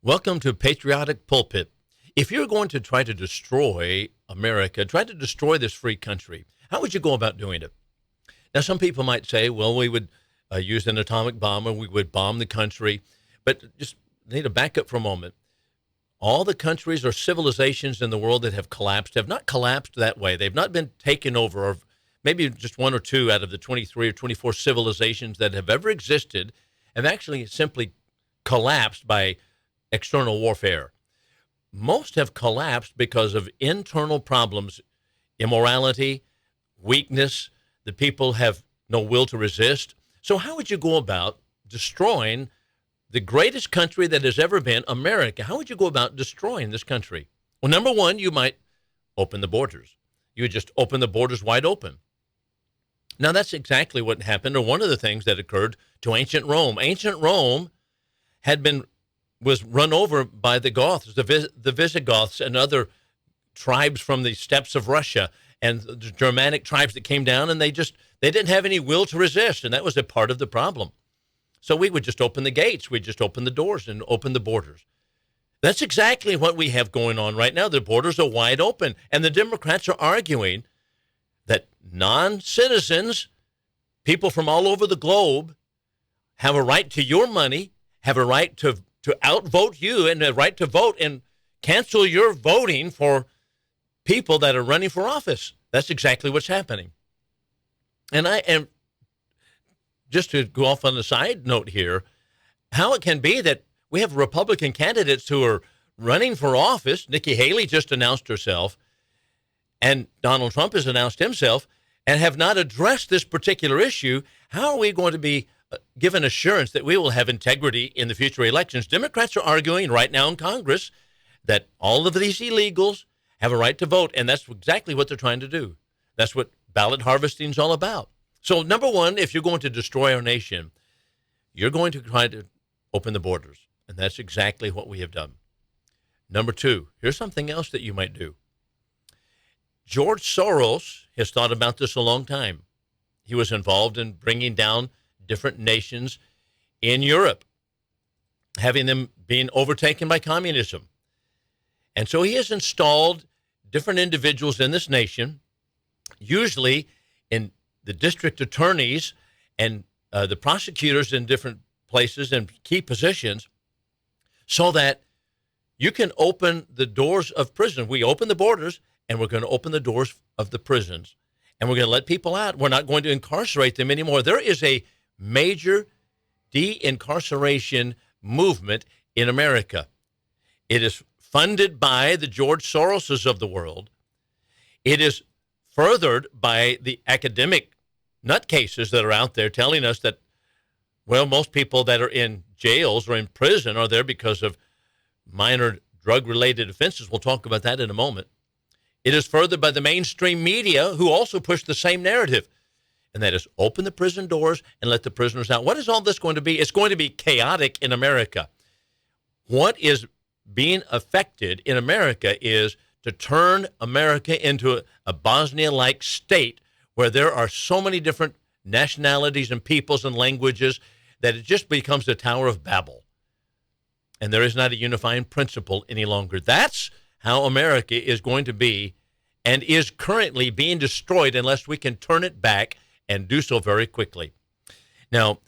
Welcome to Patriotic Pulpit. If you're going to try to destroy America, try to destroy this free country, how would you go about doing it? Now, some people might say, well, we would use an atomic bomb or we would bomb the country. But just need to back up for a moment. All the countries or civilizations in the world that have collapsed have not collapsed that way. They've not been taken over, or maybe just one or two out of the 23 or 24 civilizations that have ever existed have actually simply collapsed by external warfare. Most have collapsed because of internal problems, immorality, weakness. The people have no will to resist. So how would you go about destroying the greatest country that has ever been, America? How would you go about destroying this country? Well, number one, you might open the borders. You would just open the borders wide open. Now, that's exactly what happened, or one of the things that occurred to ancient Rome. Ancient Rome was run over by the Goths, the Visigoths, and other tribes from the steppes of Russia, and the Germanic tribes that came down, and they didn't have any will to resist, and that was a part of the problem. So we would just open the gates, we'd just open the doors and open the borders. That's exactly what we have going on right now. The borders are wide open, and the Democrats are arguing that non-citizens, people from all over the globe, have a right to your money, have a right to outvote you, and a right to vote and cancel your voting for people that are running for office. That's exactly what's happening. And just to go off on a side note here, how it can be that we have Republican candidates who are running for office. Nikki Haley just announced herself, and Donald Trump has announced himself, and have not addressed this particular issue. How are we going to be given assurance that we will have integrity in the future elections? Democrats are arguing right now in Congress that all of these illegals have a right to vote, and that's exactly what they're trying to do. That's what ballot harvesting is all about. So, number one, if you're going to destroy our nation, you're going to try to open the borders, and that's exactly what we have done. Number two, here's something else that you might do. George Soros has thought about this a long time. He was involved in bringing down different nations in Europe, having them being overtaken by communism. And so he has installed different individuals in this nation, usually in the district attorneys and the prosecutors in different places and key positions, so that you can open the doors of prison. We open the borders, and we're going to open the doors of the prisons, and we're going to let people out. We're not going to incarcerate them anymore. There is a major de-incarceration movement in America. It is funded by the George Soroses of the world. It is furthered by the academic nutcases that are out there telling us that, well, most people that are in jails or in prison are there because of minor drug-related offenses. We'll talk about that in a moment. It is furthered by the mainstream media, who also push the same narrative, and that is open the prison doors and let the prisoners out. What is all this going to be? It's going to be chaotic in America. What is being affected in America is to turn America into a Bosnia-like state where there are so many different nationalities and peoples and languages that it just becomes the Tower of Babel. And there is not a unifying principle any longer. That's how America is going to be, and is currently being destroyed unless we can turn it back, and do so very quickly. Now,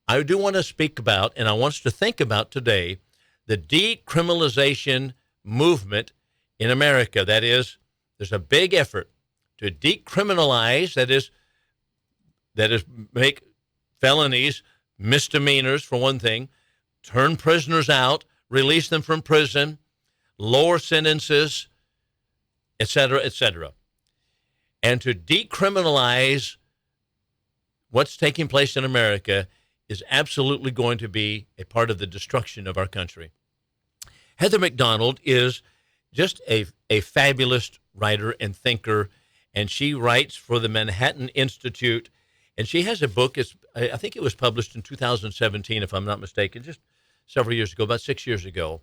I do want to speak about, and I want us to think about today, the decriminalization movement in America. That is, there's a big effort to decriminalize, that is make felonies misdemeanors, for one thing, turn prisoners out, release them from prison, lower sentences, etc., etc. And to decriminalize what's taking place in America is absolutely going to be a part of the destruction of our country. Heather McDonald is just a fabulous writer and thinker, and she writes for the Manhattan Institute, and she has a book. I think it was published in 2017, if I'm not mistaken, just several years ago, about 6 years ago,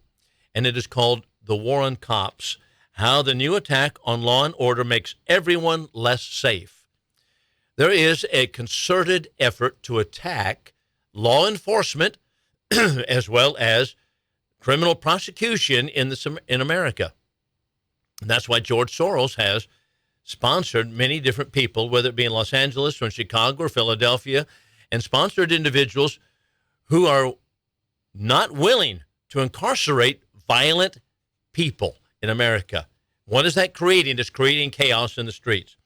and it is called The War on Cops: How the New Attack on Law and Order Makes Everyone Less Safe. There is a concerted effort to attack law enforcement as well as criminal prosecution in America. And that's why George Soros has sponsored many different people, whether it be in Los Angeles or in Chicago or Philadelphia, and sponsored individuals who are not willing to incarcerate violent people in America. What is that creating? It's creating chaos in the streets.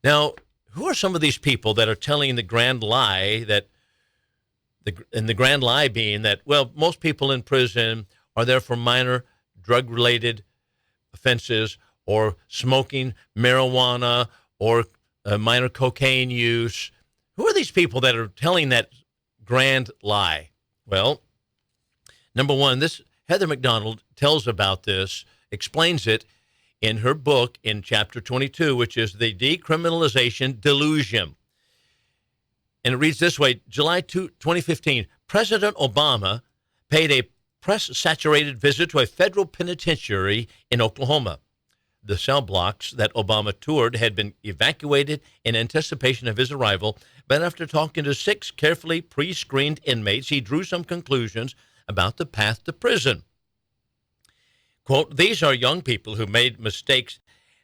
Now, who are some of these people that are telling the grand lie the grand lie being that, well, most people in prison are there for minor drug-related offenses or smoking marijuana or minor cocaine use? Who are these people that are telling that grand lie? Well, number one, this Heather McDonald tells about this, explains it in her book in chapter 22, which is The Decriminalization Delusion. And it reads this way: July 2015, President Obama paid a press-saturated visit to a federal penitentiary in Oklahoma. The cell blocks that Obama toured had been evacuated in anticipation of his arrival, but after talking to 6 carefully pre-screened inmates, he drew some conclusions about the path to prison. Quote, "These are young people who made mistakes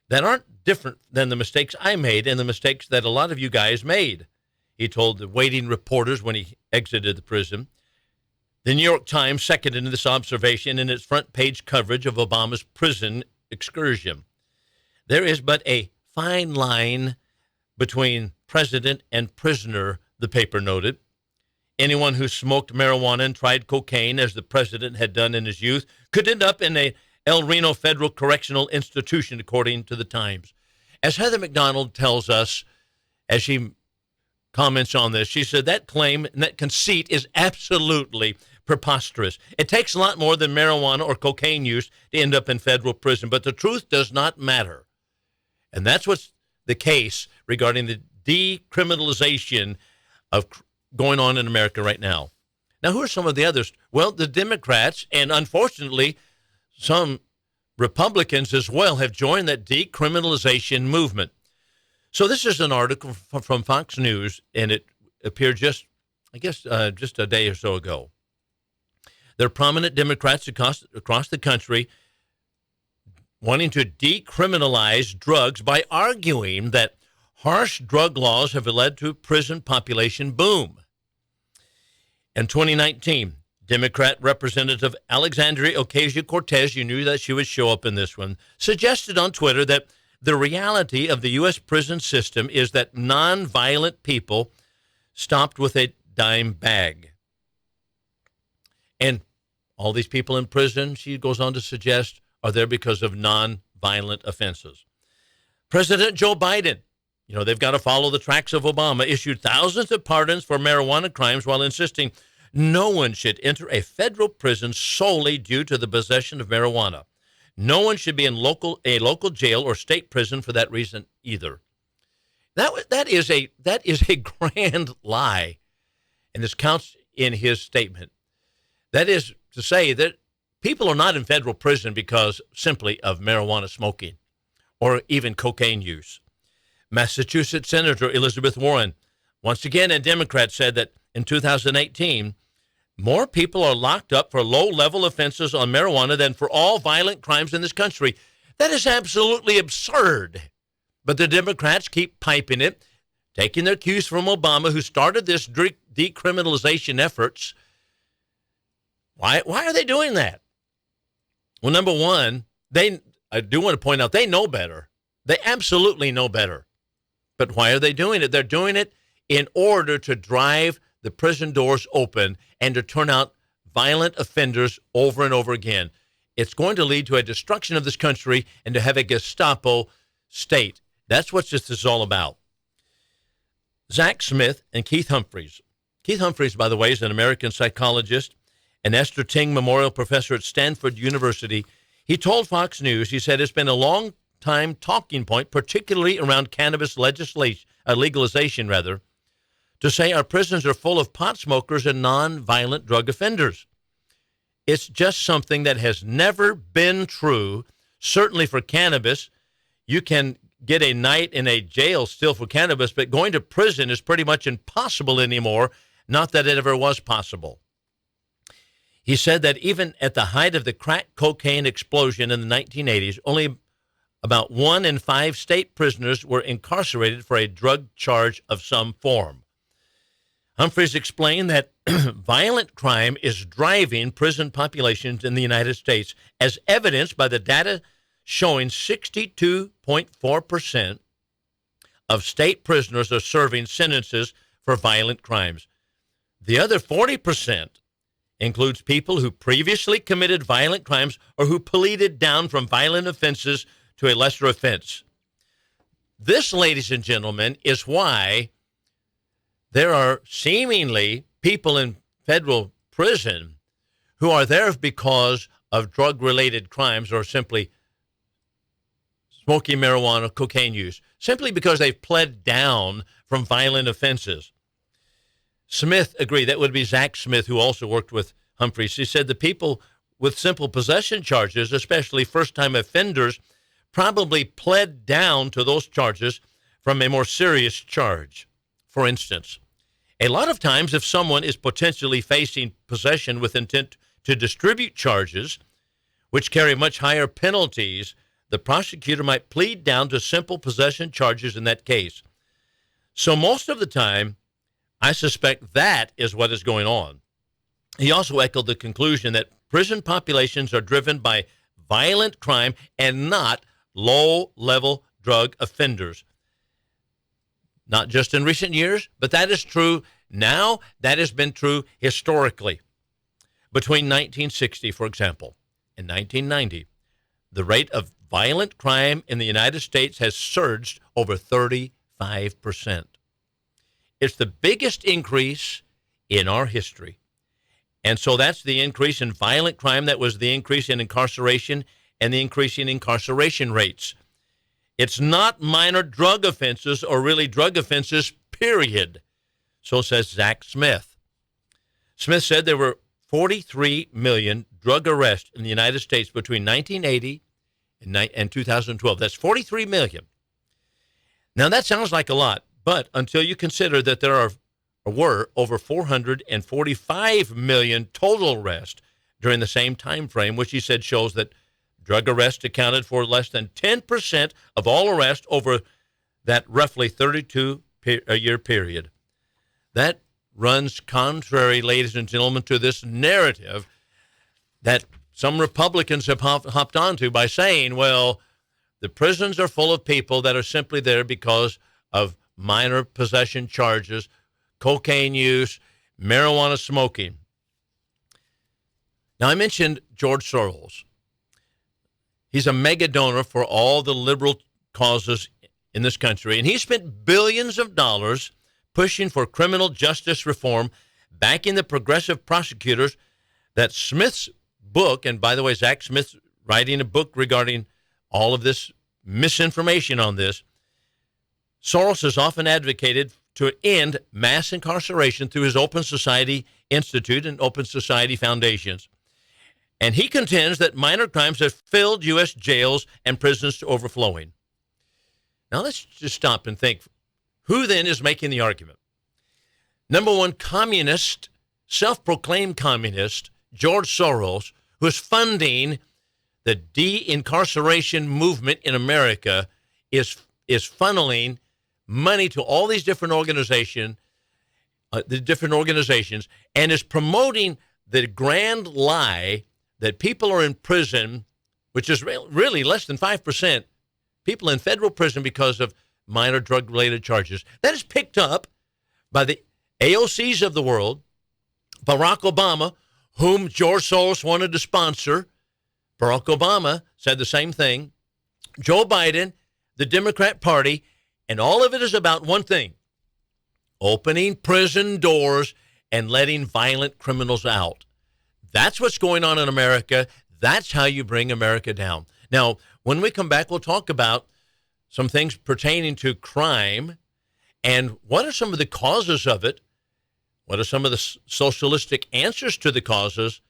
that aren't different than the mistakes I made and the mistakes that a lot of you guys made," he told the waiting reporters when he exited the prison. The New York Times seconded this observation in its front page coverage of Obama's prison excursion. There is but a fine line between president and prisoner, the paper noted. Anyone who smoked marijuana and tried cocaine, as the president had done in his youth, could end up in a El Reno Federal Correctional Institution, according to the Times. As Heather McDonald tells us, as she comments on this, she said that claim and that conceit is absolutely preposterous. It takes a lot more than marijuana or cocaine use to end up in federal prison, but the truth does not matter. And that's what's the case regarding the decriminalization of going on in America right now. Now, who are some of the others? Well, the Democrats, and unfortunately, some Republicans as well, have joined that decriminalization movement. So this is an article from Fox News, and it appeared just a day or so ago. There are prominent Democrats across the country wanting to decriminalize drugs by arguing that harsh drug laws have led to a prison population boom. In 2019, Democrat Representative Alexandria Ocasio-Cortez, you knew that she would show up in this one, suggested on Twitter that the reality of the U.S. prison system is that nonviolent people stopped with a dime bag. And all these people in prison, she goes on to suggest, are there because of nonviolent offenses. President Joe Biden, they've got to follow the tracks of Obama, issued thousands of pardons for marijuana crimes while insisting no one should enter a federal prison solely due to the possession of marijuana. No one should be in a local jail or state prison for that reason either. That is a grand lie, and this counts in his statement. That is to say that people are not in federal prison because simply of marijuana smoking or even cocaine use. Massachusetts Senator Elizabeth Warren, once again a Democrat, said that in 2018, more people are locked up for low-level offenses on marijuana than for all violent crimes in this country. That is absolutely absurd. But the Democrats keep piping it, taking their cues from Obama, who started this decriminalization efforts. Why are they doing that? Well, number one, I do want to point out, they know better. They absolutely know better. But why are they doing it? They're doing it in order to drive the prison doors open and to turn out violent offenders over and over again. It's going to lead to a destruction of this country and to have a Gestapo state. That's what this is all about. Zach Smith and Keith Humphreys. Keith Humphreys, by the way, is an American psychologist, an Esther Ting Memorial Professor at Stanford University. He told Fox News, he said, it's been a long time talking point, particularly around cannabis legalization, to say our prisons are full of pot smokers and non-violent drug offenders. It's just something that has never been true. Certainly for cannabis, you can get a night in a jail still for cannabis, but going to prison is pretty much impossible anymore. Not that it ever was possible. He said that even at the height of the crack cocaine explosion in the 1980s, only about 1 in 5 state prisoners were incarcerated for a drug charge of some form. Humphreys explained that violent crime is driving prison populations in the United States, as evidenced by the data showing 62.4% of state prisoners are serving sentences for violent crimes. The other 40% includes people who previously committed violent crimes or who pleaded down from violent offenses to a lesser offense. This, ladies and gentlemen, is why there are seemingly people in federal prison who are there because of drug-related crimes or simply smoking marijuana, cocaine use, simply because they've pled down from violent offenses. Smith agreed. That would be Zach Smith, who also worked with Humphreys. He said the people with simple possession charges, especially first-time offenders, probably pled down to those charges from a more serious charge. For instance, a lot of times if someone is potentially facing possession with intent to distribute charges, which carry much higher penalties, the prosecutor might plead down to simple possession charges in that case. So most of the time, I suspect that is what is going on. He also echoed the conclusion that prison populations are driven by violent crime and not low-level drug offenders. Not just in recent years, but that is true now. That has been true historically. Between 1960, for example, and 1990, the rate of violent crime in the United States has surged over 35%. It's the biggest increase in our history. And so that's the increase in violent crime. That was the increase in incarceration and the increase in incarceration rates. It's not minor drug offenses or really drug offenses, period. So says Zach Smith. Smith said there were 43 million drug arrests in the United States between 1980 and 2012. That's 43 million. Now, that sounds like a lot, but until you consider that there were over 445 million total arrests during the same time frame, which he said shows that drug arrests accounted for less than 10% of all arrests over that roughly 32-year period. That runs contrary, ladies and gentlemen, to this narrative that some Republicans have hopped onto by saying, well, the prisons are full of people that are simply there because of minor possession charges, cocaine use, marijuana smoking. Now, I mentioned George Soros. He's a mega donor for all the liberal causes in this country, and he spent billions of dollars pushing for criminal justice reform, backing the progressive prosecutors that Smith's book, and by the way, Zach Smith's writing a book regarding all of this misinformation on this. Soros has often advocated to end mass incarceration through his Open Society Institute and Open Society Foundations. And he contends that minor crimes have filled U.S. jails and prisons to overflowing. Now, let's just stop and think. Who then is making the argument? Number one, communist, self-proclaimed communist, George Soros, who is funding the de-incarceration movement in America, is funneling money to all these different organizations, and is promoting the grand lie that people are in prison, which is really less than 5%, people in federal prison because of minor drug-related charges. That is picked up by the AOCs of the world, Barack Obama, whom George Soros wanted to sponsor. Barack Obama said the same thing. Joe Biden, the Democrat Party, and all of it is about one thing: opening prison doors and letting violent criminals out. That's what's going on in America. That's how you bring America down. Now, when we come back, we'll talk about some things pertaining to crime and what are some of the causes of it. What are some of the socialistic answers to the causes?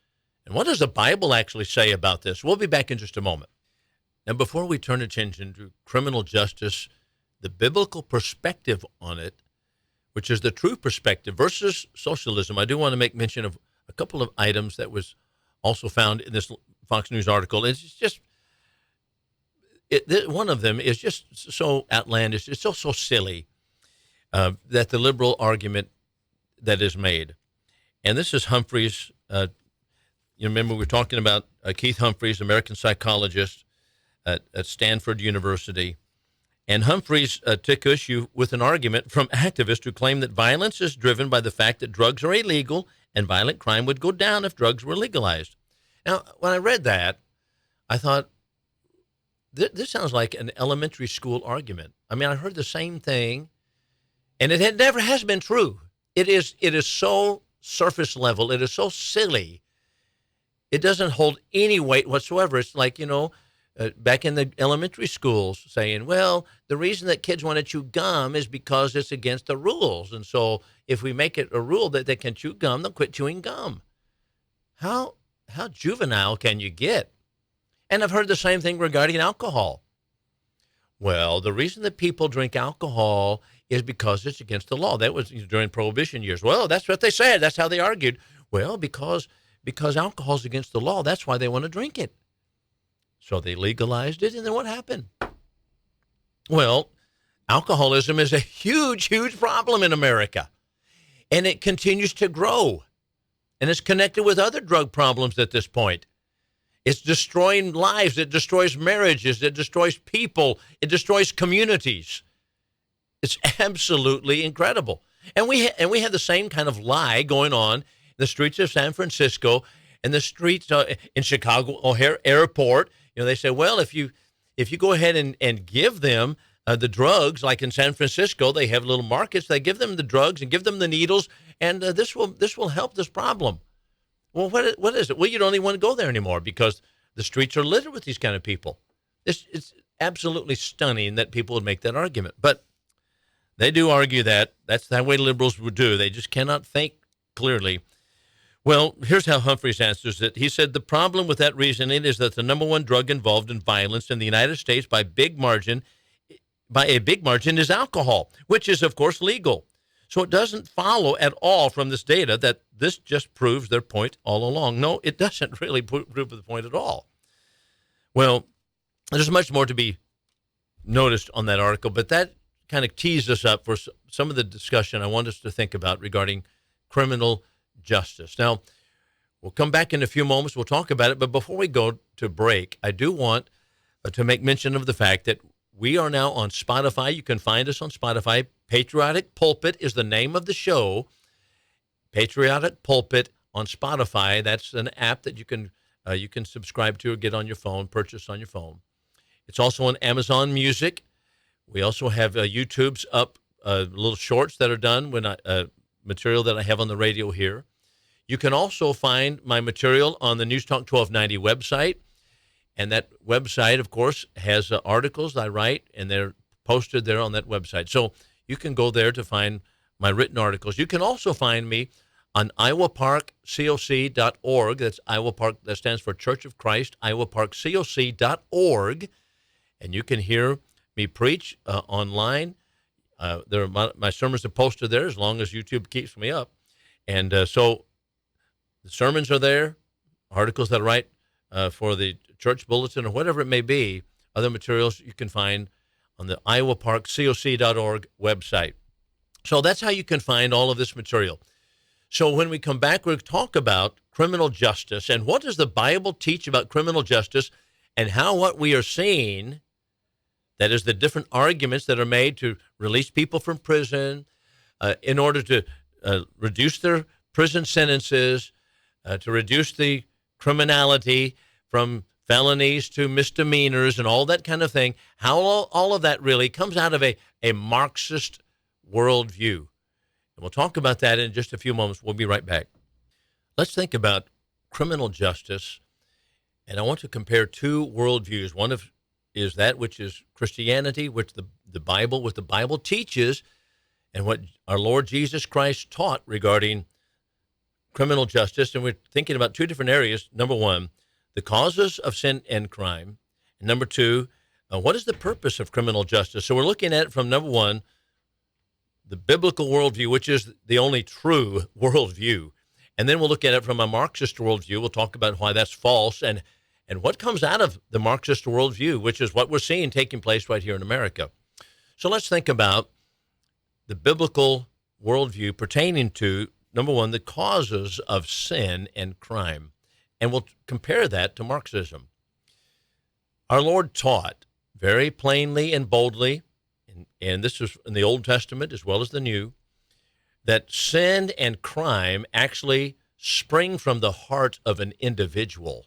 And what does the Bible actually say about this? We'll be back in just a moment. Now, before we turn attention to criminal justice, the biblical perspective on it, which is the true perspective versus socialism, I do want to make mention of a couple of items that was also found in this Fox News article. It's just one of them is just so outlandish. It's so silly that the liberal argument that is made. And this is Humphreys. You remember we were talking about Keith Humphreys, American psychologist at Stanford University. And Humphreys took issue with an argument from activists who claim that violence is driven by the fact that drugs are illegal and violent crime would go down if drugs were legalized. Now, when I read that, I thought, this sounds like an elementary school argument. I mean, I heard the same thing, and it never has been true. It is so surface level. It is so silly. It doesn't hold any weight whatsoever. It's like, back in the elementary schools saying, well, the reason that kids want to chew gum is because it's against the rules. And so if we make it a rule that they can chew gum, they'll quit chewing gum. How juvenile can you get? And I've heard the same thing regarding alcohol. Well, the reason that people drink alcohol is because it's against the law. That was during Prohibition years. Well, that's what they said. That's how they argued. Well, because alcohol is against the law, that's why they want to drink it. So they legalized it, and then what happened? Well, alcoholism is a huge, huge problem in America, and it continues to grow, and it's connected with other drug problems at this point. It's destroying lives. It destroys marriages. It destroys people. It destroys communities. It's absolutely incredible. And we had the same kind of lie going on in the streets of San Francisco and the streets in Chicago O'Hare Airport. They say, well, if you go ahead and give them the drugs, like in San Francisco, they have little markets. They give them the drugs and give them the needles, and this will help this problem. Well, what is it? Well, you don't even want to go there anymore because the streets are littered with these kind of people. It's absolutely stunning that people would make that argument. But they do argue that. That's the way liberals would do. They just cannot think clearly. Well, here's how Humphreys answers it. He said, the problem with that reasoning is that the number one drug involved in violence in the United States by a big margin is alcohol, which is, of course, legal. So it doesn't follow at all from this data that this just proves their point all along. No, it doesn't really prove the point at all. Well, there's much more to be noticed on that article, but that kind of tees us up for some of the discussion I want us to think about regarding criminal justice. Now, we'll come back in a few moments. We'll talk about it. But before we go to break, I do want to make mention of the fact that we are now on Spotify. You can find us on Spotify. Patriotic Pulpit is the name of the show. Patriotic Pulpit on Spotify. That's an app that you can subscribe to or get on your phone, purchase on your phone. It's also on Amazon Music. We also have YouTube's up little shorts that are done when material that I have on the radio here. You can also find my material on the News Talk 1290 website. And that website, of course, has articles I write, and they're posted there on that website. So you can go there to find my written articles. You can also find me on iowaparkcoc.org. That's Iowa Park, that stands for Church of Christ, iowaparkcoc.org. And you can hear me preach online. My sermons are posted there as long as YouTube keeps me up. And so the sermons are there, articles that I write for the church bulletin or whatever it may be, other materials you can find on the iowaparkcoc.org website. So that's how you can find all of this material. So when we come back, we'll talk about criminal justice and what does the Bible teach about criminal justice and how what we are seeing, that is the different arguments that are made to release people from prison in order to reduce their prison sentences, to reduce the criminality from felonies to misdemeanors and all that kind of thing, how all of that really comes out of a Marxist worldview. And we'll talk about that in just a few moments. We'll be right back. Let's think about criminal justice, and I want to compare two worldviews. One is that which is Christianity, which what the Bible teaches, and what our Lord Jesus Christ taught regarding criminal justice. And we're thinking about two different areas. Number one, the causes of sin and crime. And number two, what is the purpose of criminal justice? So we're looking at it from number one, the biblical worldview, which is the only true worldview. And then we'll look at it from a Marxist worldview. We'll talk about why that's false and what comes out of the Marxist worldview, which is what we're seeing taking place right here in America. So let's think about the biblical worldview pertaining to, number one, the causes of sin and crime. And we'll compare that to Marxism. Our Lord taught very plainly and boldly, and this is in the Old Testament as well as the New, that sin and crime actually spring from the heart of an individual.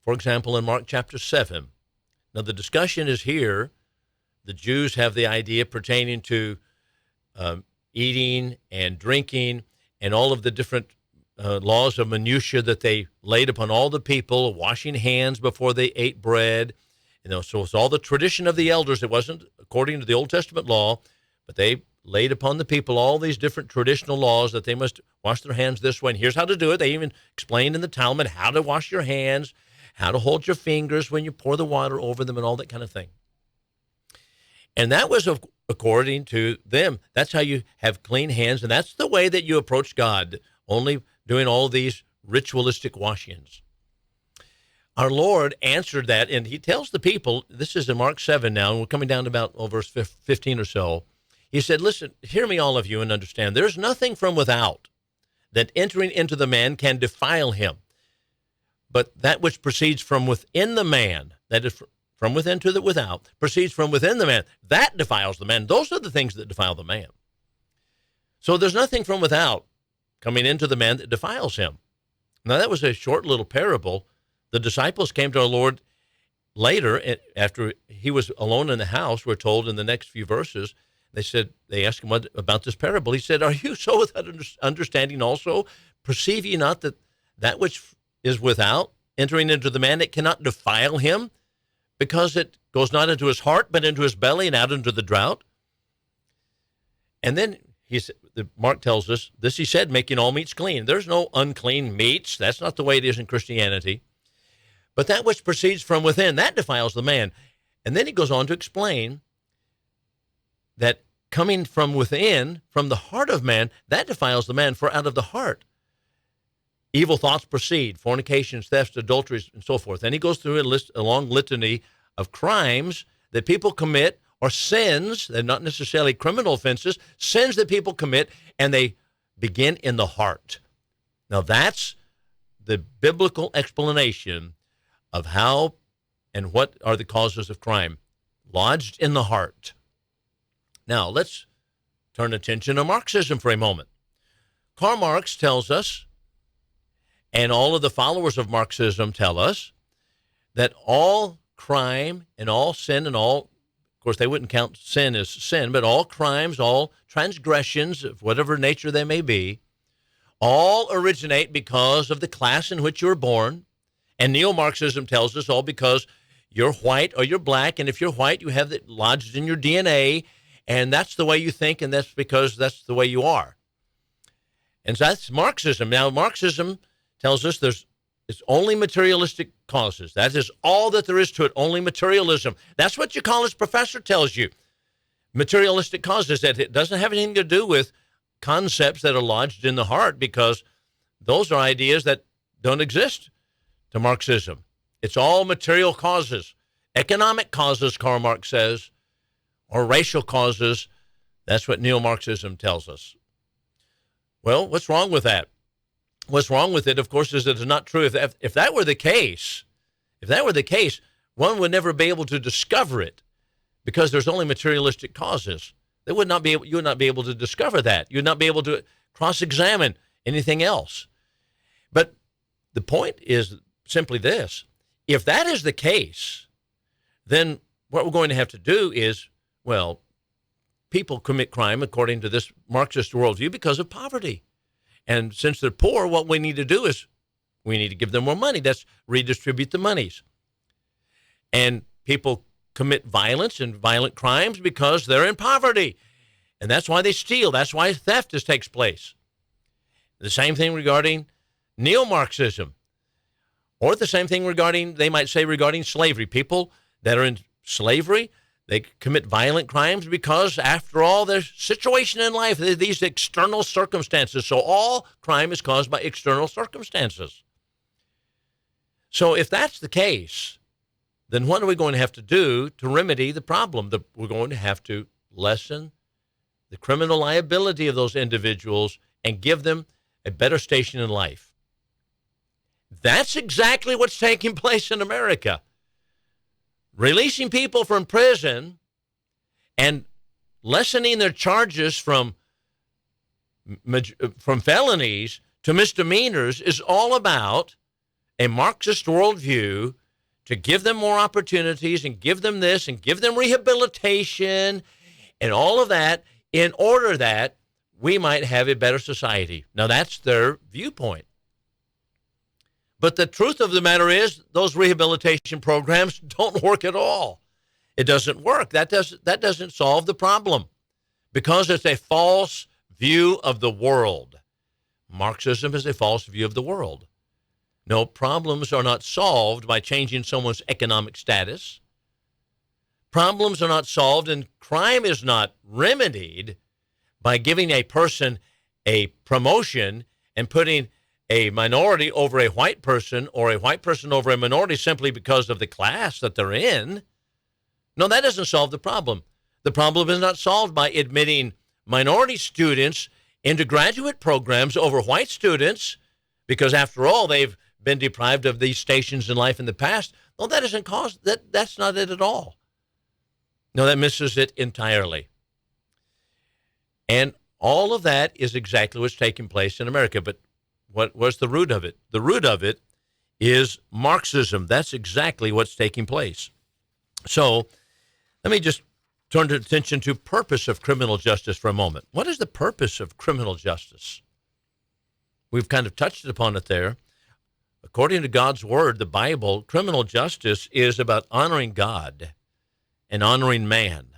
For example, in Mark chapter 7. Now, the discussion is here. The Jews have the idea pertaining to eating and drinking and all of the different laws of minutiae that they laid upon all the people, washing hands before they ate bread. So it's all the tradition of the elders. It wasn't according to the Old Testament law, but they laid upon the people all these different traditional laws that they must wash their hands this way. And here's how to do it. They even explained in the Talmud how to wash your hands, how to hold your fingers when you pour the water over them and all that kind of thing. And that was according to them. That's how you have clean hands, and that's the way that you approach God, only doing all these ritualistic washings. Our Lord answered that, and he tells the people, this is in Mark 7 now, and we're coming down to about verse 15 or so. He said, listen, hear me all of you and understand, there's nothing from without that entering into the man can defile him. But that which proceeds from within the man, that is from within to the without, proceeds from within the man, that defiles the man. Those are the things that defile the man. So there's nothing from without coming into the man that defiles him. Now, that was a short little parable. The disciples came to our Lord later, after he was alone in the house, we're told in the next few verses. They asked him what about this parable. He said, are you so without understanding also? Perceive ye not that which is without, entering into the man, it cannot defile him, because it goes not into his heart, but into his belly and out into the drought? And then Mark tells us this, he said, making all meats clean. There's no unclean meats. That's not the way it is in Christianity. But that which proceeds from within, that defiles the man. And then he goes on to explain that coming from within, from the heart of man, that defiles the man, for out of the heart evil thoughts proceed, fornications, thefts, adulteries, and so forth. And he goes through a long litany of crimes that people commit, or sins, they're not necessarily criminal offenses, sins that people commit, and they begin in the heart. Now, that's the biblical explanation of how and what are the causes of crime, lodged in the heart. Now, let's turn attention to Marxism for a moment. Karl Marx tells us, and all of the followers of Marxism tell us, that all crime and all sin and all, of course, they wouldn't count sin as sin, but all crimes, all transgressions of whatever nature they may be, all originate because of the class in which you were born. And neo-Marxism tells us all because you're white or you're black, and if you're white, you have it lodged in your DNA, and that's the way you think, and that's because that's the way you are. And so that's Marxism. Now, Marxism tells us it's only materialistic causes. That is all that there is to it, only materialism. That's what your college professor tells you. Materialistic causes, that it doesn't have anything to do with concepts that are lodged in the heart, because those are ideas that don't exist to Marxism. It's all material causes, economic causes, Karl Marx says, or racial causes. That's what neo-Marxism tells us. Well, what's wrong with that? What's wrong with it, of course, is that it's not true. If that were the case, one would never be able to discover it, because there's only materialistic causes. You would not be able to discover that. You would not be able to cross-examine anything else. But the point is simply this. If that is the case, then what we're going to have to do is, well, people commit crime according to this Marxist worldview because of poverty. And since they're poor, what we need to do is we need to give them more money. That's redistribute the monies. And people commit violence and violent crimes because they're in poverty. And that's why they steal. That's why theft takes place. The same thing regarding neo-Marxism. Or the same thing regarding, they might say, regarding slavery. People that are in slavery, They commit violent crimes because, after all, their situation in life, these external circumstances. So all crime is caused by external circumstances. So if that's the case, then what are we going to have to do to remedy the problem? We're going to have to lessen the criminal liability of those individuals and give them a better station in life. That's exactly what's taking place in America. Releasing people from prison and lessening their charges from felonies to misdemeanors is all about a Marxist worldview to give them more opportunities and give them this and give them rehabilitation and all of that in order that we might have a better society. Now, that's their viewpoint. But the truth of the matter is those rehabilitation programs don't work at all. It doesn't work. That doesn't solve the problem because it's a false view of the world. Marxism is a false view of the world. No, problems are not solved by changing someone's economic status. Problems are not solved and crime is not remedied by giving a person a promotion and putting a minority over a white person or a white person over a minority simply because of the class that they're in. No, that doesn't solve the problem. The problem is not solved by admitting minority students into graduate programs over white students because, after all, they've been deprived of these stations in life in the past. No, that doesn't cause that. That's not it at all. No, that misses it entirely. And all of that is exactly what's taking place in America. But what was the root of it? The root of it is Marxism. That's exactly what's taking place. So let me just turn attention to purpose of criminal justice for a moment. What is the purpose of criminal justice? We've kind of touched upon it there. According to God's word, the Bible, criminal justice is about honoring God and honoring man.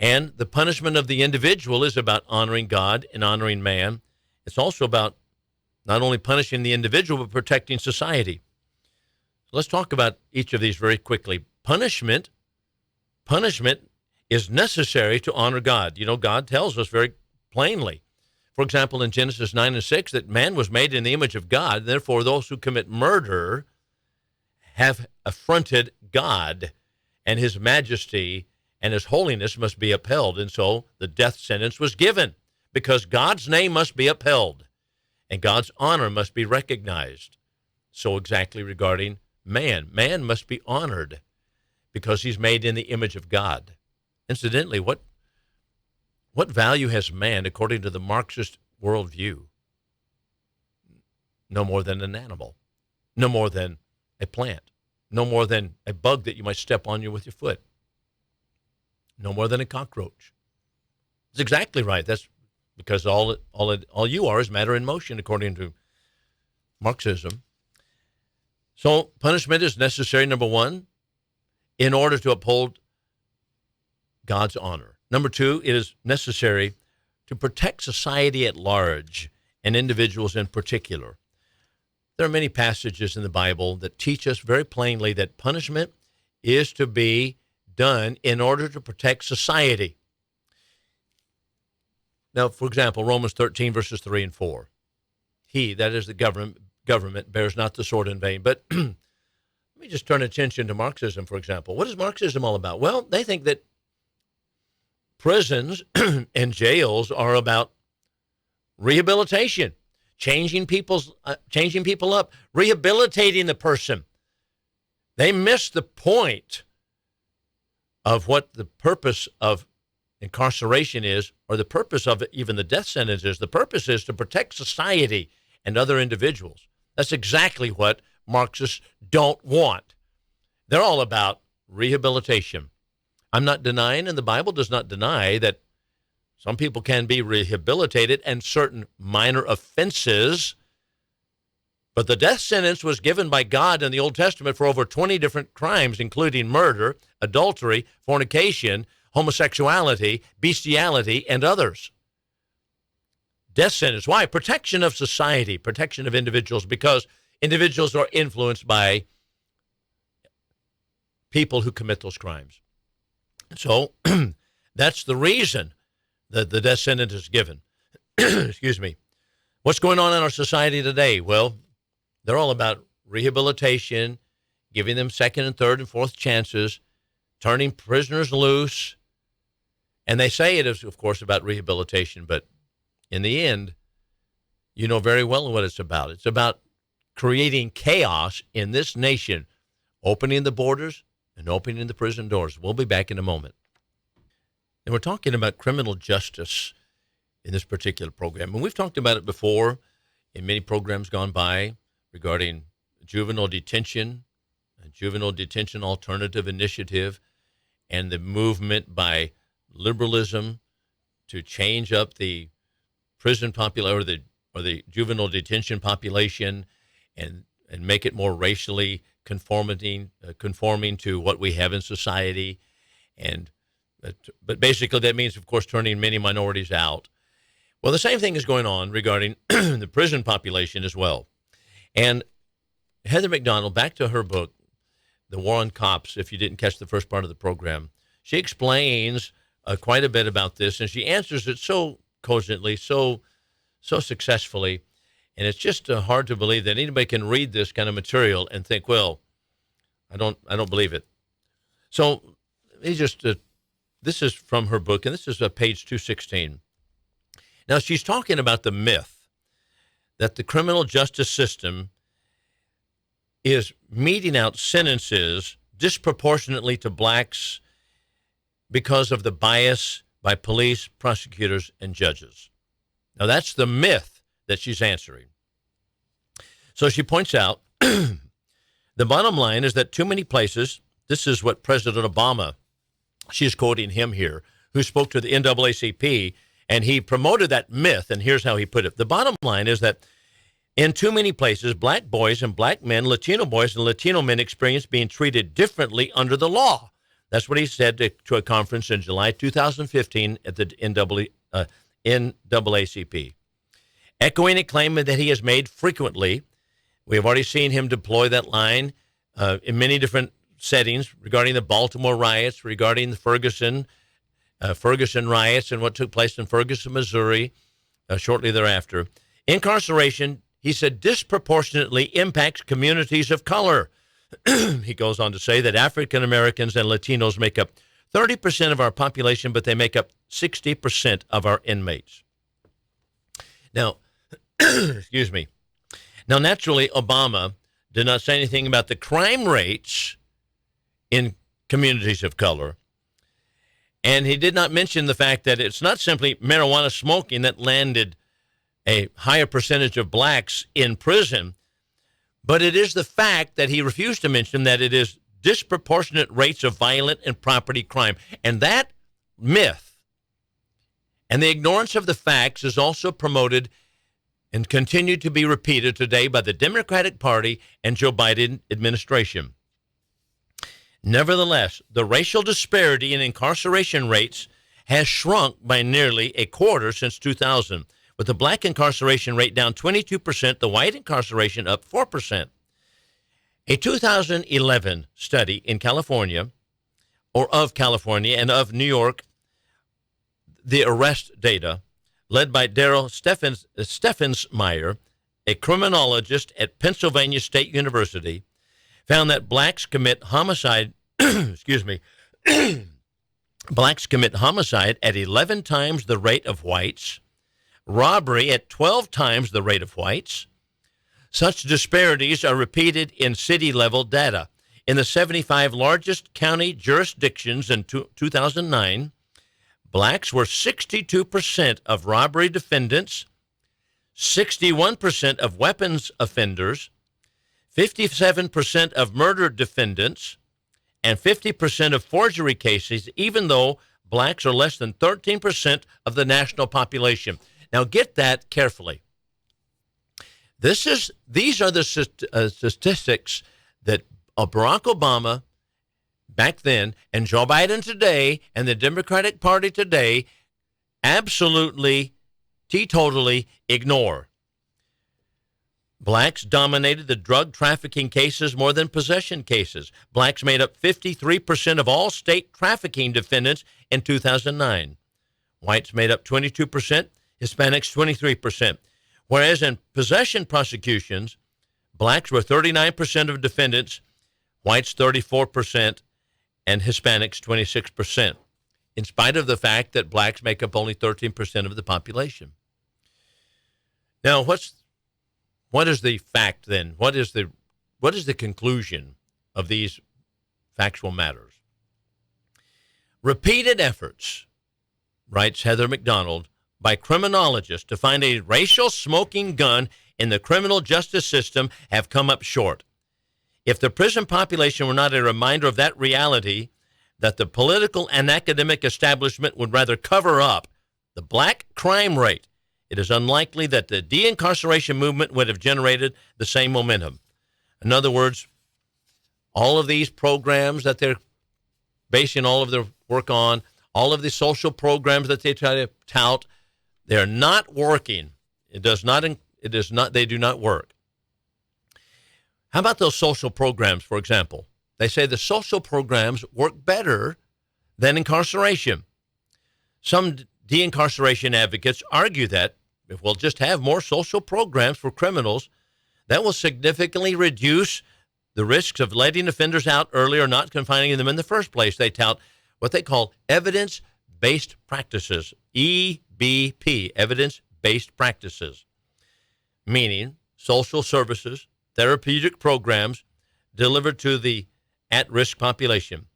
And the punishment of the individual is about honoring God and honoring man. It's also about not only punishing the individual, but protecting society. Let's talk about each of these very quickly. Punishment is necessary to honor God. You know, God tells us very plainly, for example, in Genesis 9:6, that man was made in the image of God. Therefore, those who commit murder have affronted God, and his majesty and his holiness must be upheld. And so the death sentence was given because God's name must be upheld. And God's honor must be recognized. So exactly regarding man. Man must be honored because he's made in the image of God. Incidentally, what value has man according to the Marxist worldview? No more than an animal. No more than a plant. No more than a bug that you might step on with your foot. No more than a cockroach. It's exactly right. That's because all you are is matter in motion, according to Marxism. So punishment is necessary, number one, in order to uphold God's honor. Number two, it is necessary to protect society at large and individuals in particular. There are many passages in the Bible that teach us very plainly that punishment is to be done in order to protect society. Now, for example, Romans 13, verses 3 and 4. He, that is the government, bears not the sword in vain. But let me just turn attention to Marxism, for example. What is Marxism all about? Well, they think that prisons and jails are about rehabilitation, changing people up, rehabilitating the person. They miss the point of what the purpose of incarceration is, or the purpose of even the death sentence is. The purpose is to protect society and other individuals. That's exactly what Marxists don't want. They're all about rehabilitation. I'm not denying, and the Bible does not deny, that some people can be rehabilitated and certain minor offenses, but the death sentence was given by God in the Old Testament for over 20 different crimes, including murder, adultery, fornication, homosexuality, bestiality, and others. Death sentence. Why? Protection of society, protection of individuals, because individuals are influenced by people who commit those crimes. So that's the reason that the death sentence is given. Excuse me. What's going on in our society today? Well, they're all about rehabilitation, giving them second and third and fourth chances, turning prisoners loose. And they say it is, of course, about rehabilitation, but in the end, you know very well what it's about. It's about creating chaos in this nation, opening the borders and opening the prison doors. We'll be back in a moment. And we're talking about criminal justice in this particular program. And we've talked about it before in many programs gone by regarding juvenile detention, a juvenile detention alternative initiative, and the movement by liberalism to change up the prison population or the juvenile detention population and make it more racially conforming to what we have in society. But basically that means, of course, turning many minorities out. Well, the same thing is going on regarding the prison population as well. And Heather McDonald, back to her book, The War on Cops, if you didn't catch the first part of the program, she explains quite a bit about this, and she answers it so cogently, so successfully, and it's just hard to believe that anybody can read this kind of material and think, well, I don't believe it. So this is from her book, and this is page 216. Now, she's talking about the myth that the criminal justice system is meting out sentences disproportionately to blacks because of the bias by police, prosecutors, and judges. Now, that's the myth that she's answering. So she points out the bottom line is that too many places, this is what President Obama, she's quoting him here, who spoke to the NAACP, and he promoted that myth, and here's how he put it. The bottom line is that in too many places, black boys and black men, Latino boys and Latino men experience being treated differently under the law. That's what he said to a conference in July 2015 at the NAACP. Echoing a claim that he has made frequently, we have already seen him deploy that line in many different settings regarding the Baltimore riots, regarding the Ferguson riots and what took place in Ferguson, Missouri, shortly thereafter. Incarceration, he said, disproportionately impacts communities of color. He goes on to say that African Americans and Latinos make up 30% of our population, but they make up 60% of our inmates. Now, excuse me. Now, naturally, Obama did not say anything about the crime rates in communities of color. And he did not mention the fact that it's not simply marijuana smoking that landed a higher percentage of blacks in prison, but it is the fact that he refused to mention that it is disproportionate rates of violent and property crime. And that myth and the ignorance of the facts is also promoted and continued to be repeated today by the Democratic Party and Joe Biden administration. Nevertheless, the racial disparity in incarceration rates has shrunk by nearly a quarter since 2000, with the black incarceration rate down 22%, the white incarceration up 4%. A 2011 study in California, or of California and of New York, the arrest data, led by Daryl Steffensmeyer, a criminologist at Pennsylvania State University, found that blacks commit homicide, blacks commit homicide at 11 times the rate of whites, robbery at 12 times the rate of whites. Such disparities are repeated in city-level data. In the 75 largest county jurisdictions in 2009, blacks were 62% of robbery defendants, 61% of weapons offenders, 57% of murder defendants, and 50% of forgery cases, even though blacks are less than 13% of the national population. Now, get that carefully. These are the statistics that Barack Obama back then and Joe Biden today and the Democratic Party today absolutely, teetotally ignore. Blacks dominated the drug trafficking cases more than possession cases. Blacks made up 53% of all state trafficking defendants in 2009. Whites made up 22%, Hispanics 23%. Whereas in possession prosecutions, blacks were 39% of defendants, whites 34%, and Hispanics 26%, in spite of the fact that blacks make up only 13% of the population. Now, what is the fact then? What is the conclusion of these factual matters? Repeated efforts, writes Heather McDonald, by criminologists to find a racial smoking gun in the criminal justice system have come up short. If the prison population were not a reminder of that reality, that the political and academic establishment would rather cover up the black crime rate, it is unlikely that the de-incarceration movement would have generated the same momentum. In other words, all of these programs that they're basing all of their work on, all of the social programs that they try to tout, they're not working. They do not work. How about those social programs, for example? They say the social programs work better than incarceration. Some de-incarceration advocates argue that if we'll just have more social programs for criminals, that will significantly reduce the risks of letting offenders out early or not confining them in the first place. They tout what they call evidence-based practices, EBP, evidence-based practices, meaning social services, therapeutic programs delivered to the at-risk population.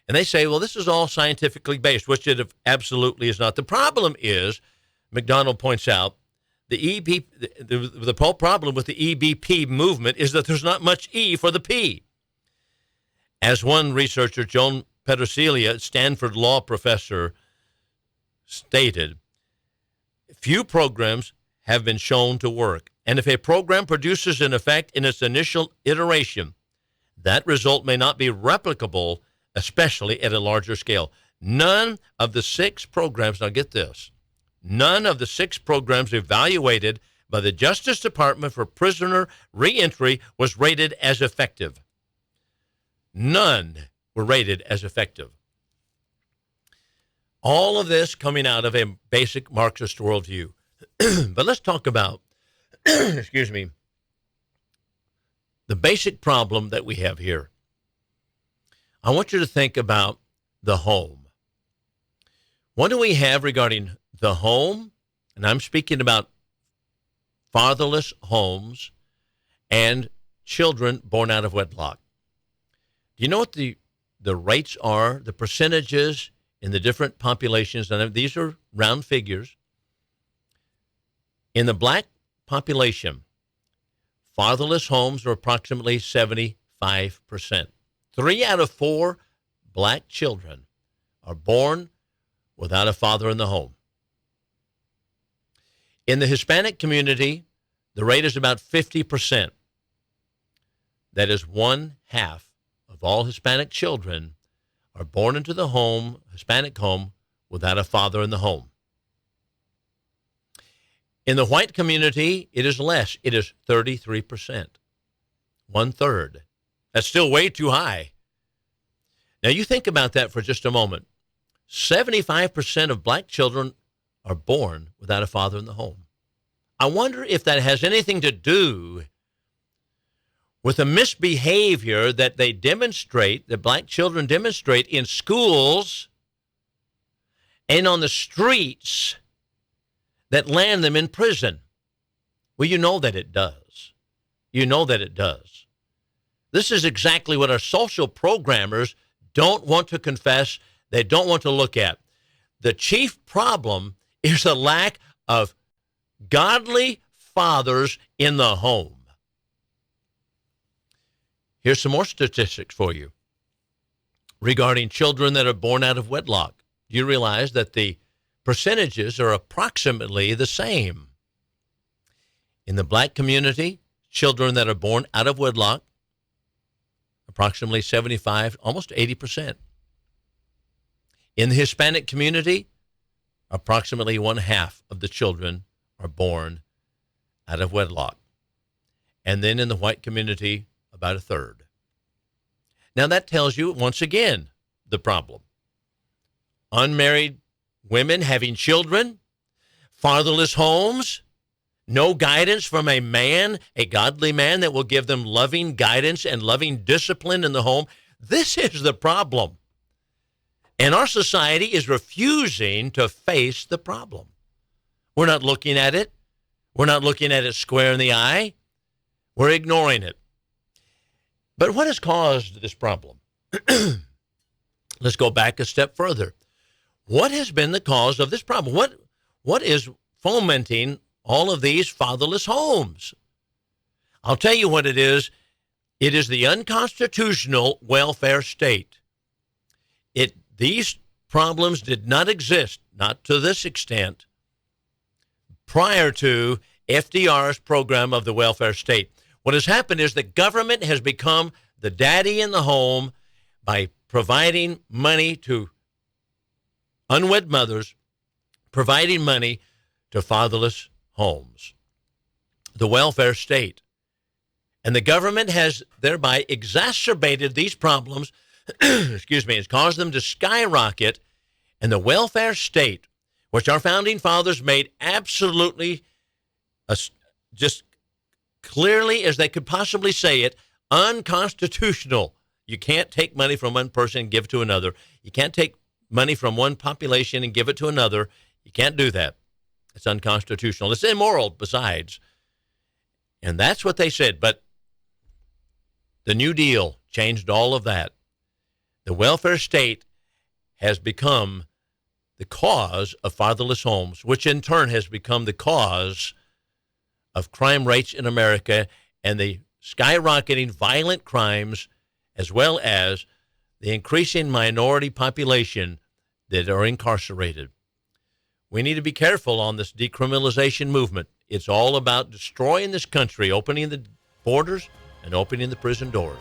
And they say, well, this is all scientifically based, which it absolutely is not. The problem is, McDonald points out, the whole problem with the EBP movement is that there's not much E for the P. As one researcher, Joan Petersilia, Stanford law professor, stated, few programs have been shown to work. And if a program produces an effect in its initial iteration, that result may not be replicable, especially at a larger scale. None of the 6 programs, now get this, none of the 6 programs evaluated by the Justice Department for prisoner reentry was rated as effective. None were rated as effective. All of this coming out of a basic Marxist worldview. But let's talk about, excuse me, the basic problem that we have here. I want you to think about the home. What do we have regarding the home? And I'm speaking about fatherless homes and children born out of wedlock. Do you know what the rates are, the percentages in the different populations? And these are round figures. In the black population, fatherless homes are approximately 75%. 3 out of 4 black children are born without a father in the home. In the Hispanic community, the rate is about 50%. That is 1/2 of all Hispanic children are born into the home, Hispanic home, without a father in the home. In the white community, it is less. It is 33%, 1/3. That's still way too high. Now, you think about that for just a moment. 75% of black children are born without a father in the home. I wonder if that has anything to do with the misbehavior that they demonstrate, that black children demonstrate in schools and on the streets that land them in prison. Well, you know that it does. You know that it does. This is exactly what our social programmers don't want to confess. They don't want to look at. The chief problem is the lack of godly fathers in the home. Here's some more statistics for you regarding children that are born out of wedlock. Do you realize that the percentages are approximately the same? In the black community, children that are born out of wedlock, approximately 75, almost 80%. In the Hispanic community, approximately 1/2 of the children are born out of wedlock. and then in the white community, about a third. Now that tells you, once again, the problem. Unmarried women having children, fatherless homes, no guidance from a man, a godly man that will give them loving guidance and loving discipline in the home. This is the problem. And our society is refusing to face the problem. We're not looking at it. We're not looking at it square in the eye. We're ignoring it. But what has caused this problem? Let's go back a step further. What has been the cause of this problem? What is fomenting all of these fatherless homes? I'll tell you what it is. It is the unconstitutional welfare state. These problems did not exist, not to this extent, prior to FDR's program of the welfare state. What has happened is the government has become the daddy in the home by providing money to unwed mothers, providing money to fatherless homes. The welfare state. And the government has thereby exacerbated these problems, has caused them to skyrocket. And the welfare state, which our founding fathers made absolutely just clearly as they could possibly say it, unconstitutional. You can't take money from one person and give it to another. You can't take money from one population and give it to another. You can't do that. It's unconstitutional. It's immoral besides. And that's what they said. But the New Deal changed all of that. The welfare state has become the cause of fatherless homes, which in turn has become the cause of crime rates in America and the skyrocketing violent crimes, as well as the increasing minority population that are incarcerated. We need to be careful on this decriminalization movement. It's all about destroying this country, opening the borders and opening the prison doors.